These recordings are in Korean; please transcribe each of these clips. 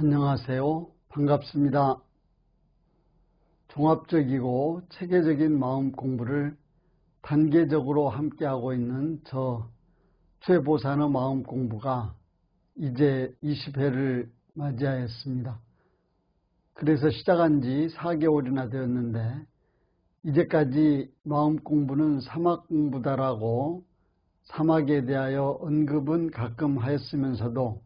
안녕하세요. 반갑습니다. 종합적이고 체계적인 마음 공부를 단계적으로 함께하고 있는 저 최보산의 마음 공부가 이제 20회를 맞이하였습니다. 그래서 시작한 지 4개월이나 되었는데 이제까지 마음 공부는 사막 공부다라고 사막에 대하여 언급은 가끔 하였으면서도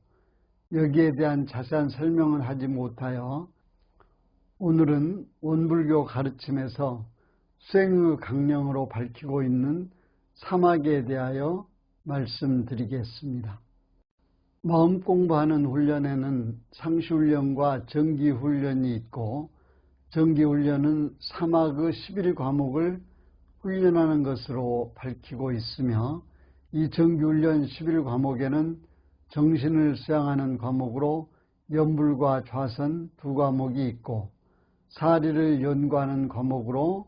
여기에 대한 자세한 설명을 하지 못하여 오늘은 원불교 가르침에서 수행의 강령으로 밝히고 있는 사막에 대하여 말씀드리겠습니다. 마음 공부하는 훈련에는 상시훈련과 정기훈련이 있고, 정기훈련은 사막의 11과목을 훈련하는 것으로 밝히고 있으며, 이 정기훈련 11과목에는 정신을 수양하는 과목으로 연불과 좌선 두 과목이 있고, 사리를 연구하는 과목으로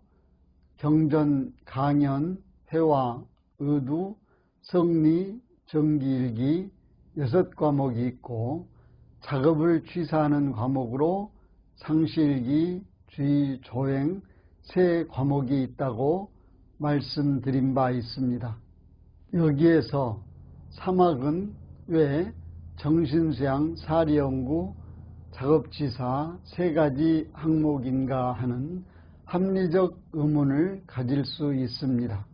경전, 강연, 회화, 의두, 성리, 정기일기 6과목이 있고, 작업을 취사하는 과목으로 상시일기, 주의, 조행 3과목이 있다고 말씀드린 바 있습니다. 여기에서 사막은 왜 정신수양, 사리연구, 작업지사 3가지 항목인가 하는 합리적 의문을 가질 수 있습니다.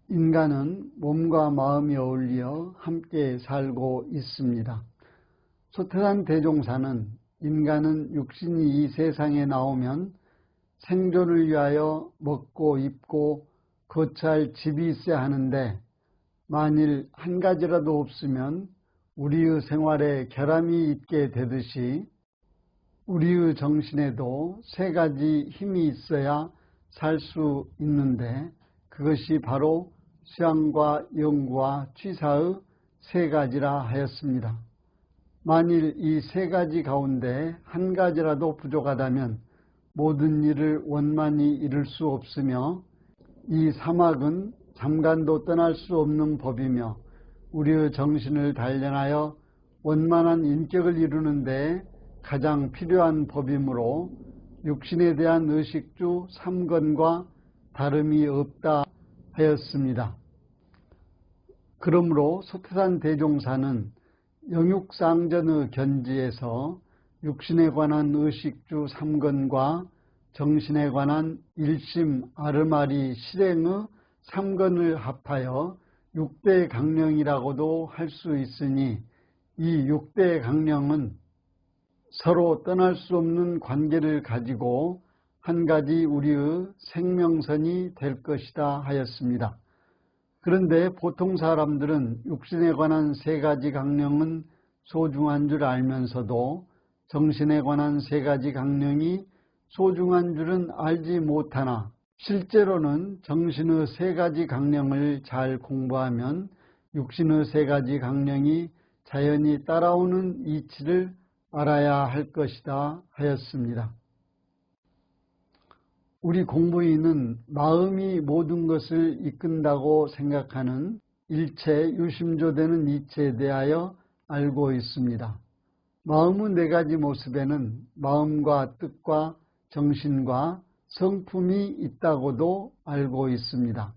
인간은 몸과 마음이 어울려 함께 살고 있습니다. 소태산 대종사는 인간은 육신이 이 세상에 나오면 생존을 위하여 먹고 입고 거처할 집이 있어야 하는데, 만일 한 가지라도 없으면 우리의 생활에 결함이 있게 되듯이 우리의 정신에도 3가지 힘이 있어야 살 수 있는데, 그것이 바로 수양과 연구와 취사의 3가지라 하였습니다. 만일 이 3가지 가운데 한 가지라도 부족하다면 모든 일을 원만히 이룰 수 없으며, 이 사막은 잠깐도 떠날 수 없는 법이며 우리의 정신을 단련하여 원만한 인격을 이루는 데 가장 필요한 법이므로 육신에 대한 의식주 3건과 다름이 없다 하였습니다. 그러므로 소태산 대종사는 영육상전의 견지에서 육신에 관한 의식주 3건과 정신에 관한 일심, 아르마리, 실행의 3건을 합하여 6대 강령이라고도 할 수 있으니, 이 6대 강령은 서로 떠날 수 없는 관계를 가지고 한 가지 우리의 생명선이 될 것이다 하였습니다. 그런데 보통 사람들은 육신에 관한 3가지 강령은 소중한 줄 알면서도 정신에 관한 3가지 강령이 소중한 줄은 알지 못하나, 실제로는 정신의 3가지 강령을 잘 공부하면 육신의 3가지 강령이 자연히 따라오는 이치를 알아야 할 것이다 하였습니다. 우리 공부인은 마음이 모든 것을 이끈다고 생각하는 일체 유심조되는 이치에 대하여 알고 있습니다. 마음의 4가지 모습에는 마음과 뜻과 정신과 성품이 있다고도 알고 있습니다.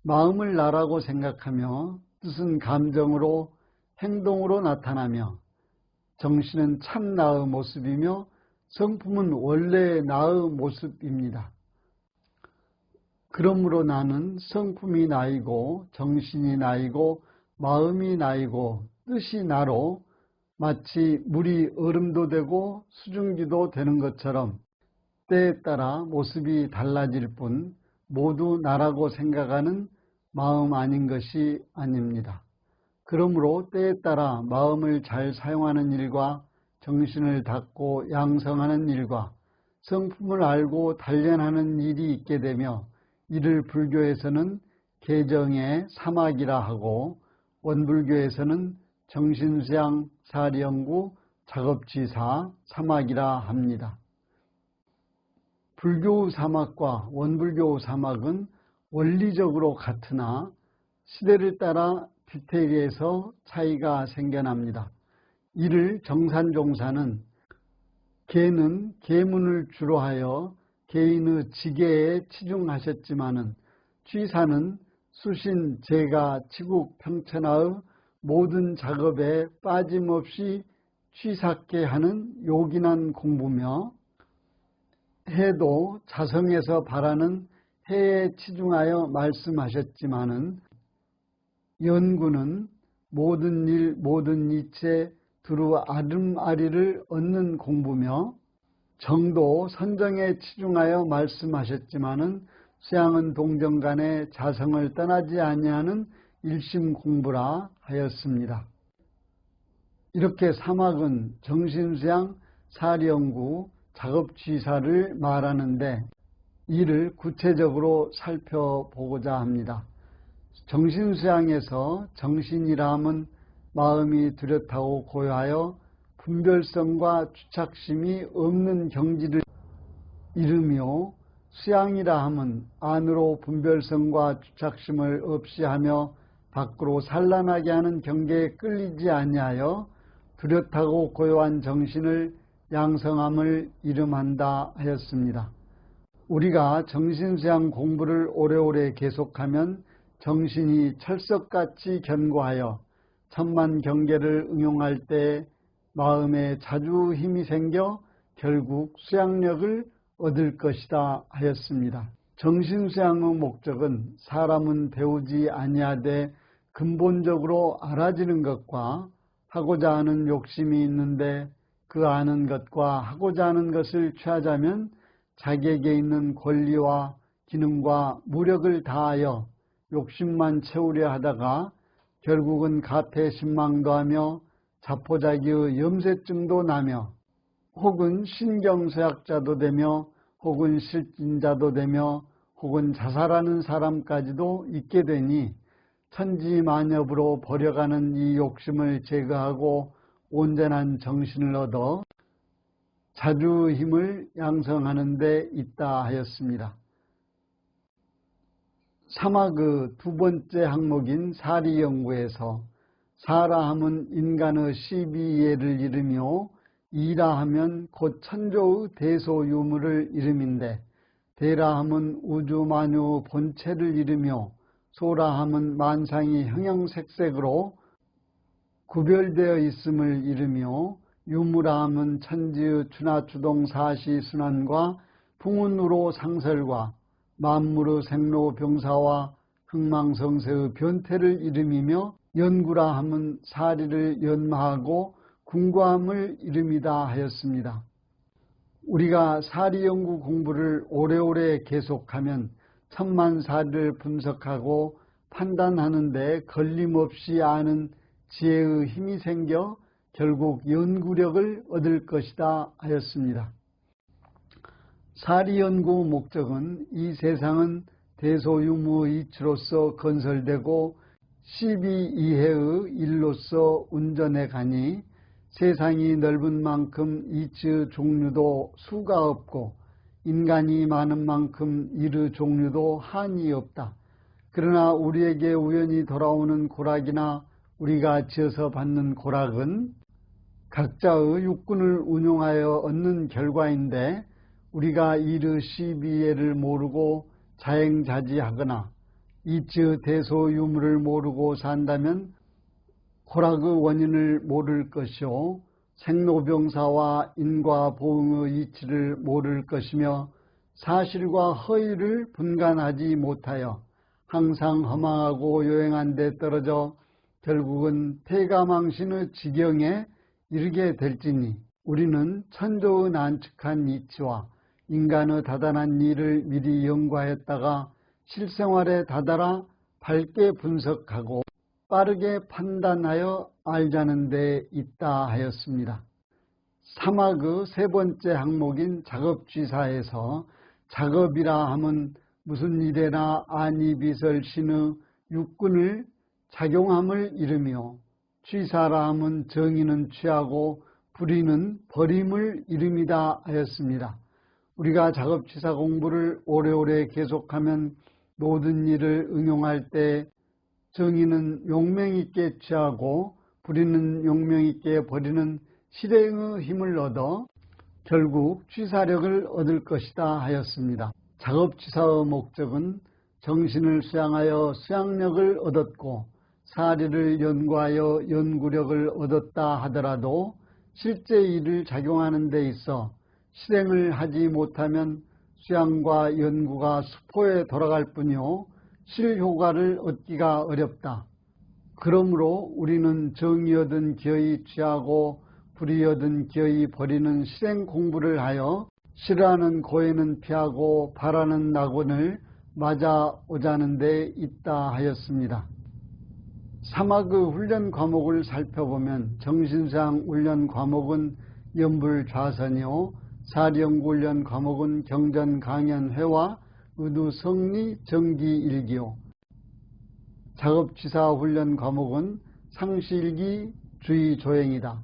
마음을 나라고 생각하며 뜻은 감정으로 행동으로 나타나며, 정신은 참 나의 모습이며 성품은 원래의 나의 모습입니다. 그러므로 나는 성품이 나이고 정신이 나이고 마음이 나이고 뜻이 나로 마치 물이 얼음도 되고 수증기도 되는 것처럼 때에 따라 모습이 달라질 뿐 모두 나라고 생각하는 마음 아닌 것이 아닙니다. 그러므로 때에 따라 마음을 잘 사용하는 일과 정신을 닦고 양성하는 일과 성품을 알고 단련하는 일이 있게 되며, 이를 불교에서는 개정의 사막이라 하고 원불교에서는 정신수양, 사리연구, 작업지사 사막이라 합니다. 불교 사막과 원불교 사막은 원리적으로 같으나 시대를 따라 디테일에서 차이가 생겨납니다. 이를 정산종사는 계는 계문을 주로 하여 개인의 지계에 치중하셨지만은 취사는 수신 제가 치국 평천하의 모든 작업에 빠짐없이 취사케 하는 요긴한 공부며 해도 자성에서 바라는 해에 치중하여 말씀하셨지만은 연구는 모든 일 모든 이체 두루 아름아리를 얻는 공부며 정도 선정에 치중하여 말씀하셨지만은 수양은 동정간에 자성을 떠나지 아니하는 일심 공부라 하였습니다. 이렇게 사막은 정신수양, 사리연구, 작업취사를 말하는데 이를 구체적으로 살펴보고자 합니다. 정신수양에서 정신이라 함은 마음이 뚜렷하고 고요하여 분별성과 주착심이 없는 경지를 이르며 수양이라 함은 안으로 분별성과 주착심을 없이 하며 밖으로 산란하게 하는 경계에 끌리지 아니하여 뚜렷하고 고요한 정신을 양성함을 이름한다 하였습니다. 우리가 정신수양 공부를 오래오래 계속하면 정신이 철석같이 견고하여 천만 경계를 응용할 때 마음에 자주 힘이 생겨 결국 수양력을 얻을 것이다 하였습니다. 정신수양의 목적은 사람은 배우지 아니하되 근본적으로 알아지는 것과 하고자 하는 욕심이 있는데 그 아는 것과 하고자 하는 것을 취하자면 자기에게 있는 권리와 기능과 무력을 다하여 욕심만 채우려 하다가 결국은 가패신망도 하며 자포자기의 염세증도 나며 혹은 신경쇠약자도 되며 혹은 실진자도 되며 혹은 자살하는 사람까지도 있게 되니 천지만엽으로 버려가는 이 욕심을 제거하고 온전한 정신을 얻어 자주 힘을 양성하는 데 있다 하였습니다. 사막의 두 번째 항목인 사리연구에서 사라 함은 인간의 12예를 이르며 이라 하면 곧 천조의 대소유무를 이름인데 대라 함은 우주만유 본체를 이르며 소라 함은 만상이 형형색색으로 구별되어 있음을 이르며 유무라 함은 천지의 추나추동 사시순환과 풍운으로 상설과 만물의 생로병사와 흥망성쇠의 변태를 이름이며 연구라 함은 사리를 연마하고 궁구함을 이름이다 하였습니다. 우리가 사리연구 공부를 오래오래 계속하면 천만사리를 분석하고 판단하는 데 걸림없이 아는 지혜의 힘이 생겨 결국 연구력을 얻을 것이다 하였습니다. 사리연구 목적은 이 세상은 대소유무의 이치로서 건설되고 12이해의 일로서 운전해 가니 세상이 넓은 만큼 이치의 종류도 수가 없고 인간이 많은 만큼 일의 종류도 한이 없다. 그러나 우리에게 우연히 돌아오는 고락이나 우리가 지어서 받는 고락은 각자의 육군을 운용하여 얻는 결과인데 우리가 일의 12예를 모르고 자행자지하거나 이치의 대소유무를 모르고 산다면 고락의 원인을 모를 것이요 생로병사와 인과보응의 이치를 모를 것이며 사실과 허위를 분간하지 못하여 항상 허망하고 요행한 데 떨어져 결국은 폐가망신의 지경에 이르게 될지니 우리는 천조의 난측한 이치와 인간의 다단한 일을 미리 연구하였다가 실생활에 다다라 밝게 분석하고 빠르게 판단하여 알자는 데 있다 하였습니다. 사막의 세 번째 항목인 작업취사에서 작업이라 함은 무슨 일에나 안이비설신의 육군을 작용함을 이르며 취사라 함은 정의는 취하고 불의는 버림을 이름이다 하였습니다. 우리가 작업취사 공부를 오래오래 계속하면 모든 일을 응용할 때 정의는 용맹 있게 취하고 부리는 용명 있게 버리는 실행의 힘을 얻어 결국 취사력을 얻을 것이다 하였습니다. 작업취사의 목적은 정신을 수양하여 수양력을 얻었고 사리를 연구하여 연구력을 얻었다 하더라도 실제 일을 작용하는 데 있어 실행을 하지 못하면 수양과 연구가 수포에 돌아갈 뿐이요 실효과를 얻기가 어렵다. 그러므로 우리는 정이 얻은 기어이 취하고 불이 얻은 기어이 버리는 실행 공부를 하여 싫어하는 고해는 피하고 바라는 낙원을 맞아 오자는 데 있다 하였습니다. 사막의 훈련 과목을 살펴보면 정신수양 훈련 과목은 연불좌선이요 사리연구훈련 과목은 경전강연회와 의두성리 정기일기요 작업취사 훈련 과목은 상시일기 주의조행이다.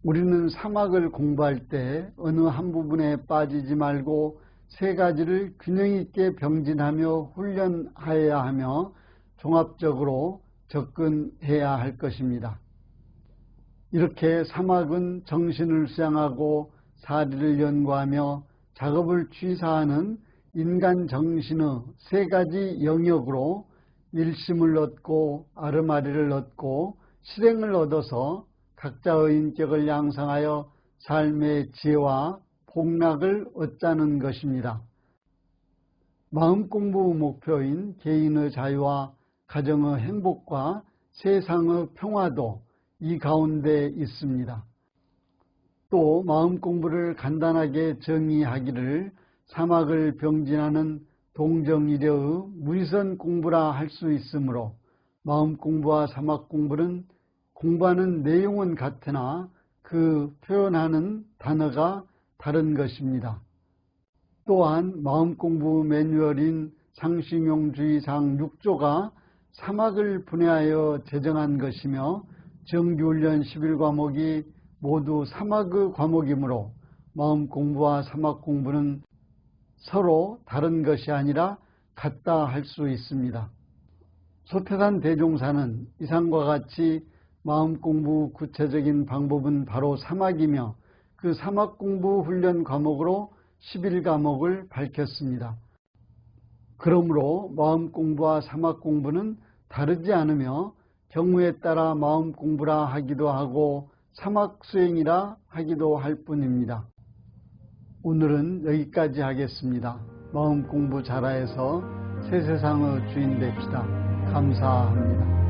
우리는 사막을 공부할 때 어느 한 부분에 빠지지 말고 세 가지를 균형 있게 병진하며 훈련하여야 하며 종합적으로 접근해야 할 것입니다. 이렇게 사막은 정신을 수양하고 사리를 연구하며 작업을 취사하는 인간 정신의 세 가지 영역으로 일심을 얻고 아르마리를 얻고 실행을 얻어서 각자의 인격을 양성하여 삶의 지혜와 복락을 얻자는 것입니다. 마음공부 목표인 개인의 자유와 가정의 행복과 세상의 평화도 이 가운데 있습니다. 또 마음공부를 간단하게 정의하기를 사막을 병진하는 동정이려의 무의선 공부라 할 수 있으므로 마음공부와 사막공부는 공부하는 내용은 같으나 그 표현하는 단어가 다른 것입니다. 또한 마음공부 매뉴얼인 상심용주의상 6조가 사막을 분해하여 제정한 것이며 정규훈련 11과목이 모두 사막의 과목이므로 마음공부와 사막공부는 서로 다른 것이 아니라 같다 할 수 있습니다. 소태산 대종사는 이상과 같이 마음공부 구체적인 방법은 바로 사막이며 그 사막공부 훈련 과목으로 11과목을 밝혔습니다. 그러므로 마음공부와 사막공부는 다르지 않으며 경우에 따라 마음공부라 하기도 하고 사막수행이라 하기도 할 뿐입니다. 오늘은 여기까지 하겠습니다. 마음공부 잘하여서 새 세상의 주인 됩시다. 감사합니다.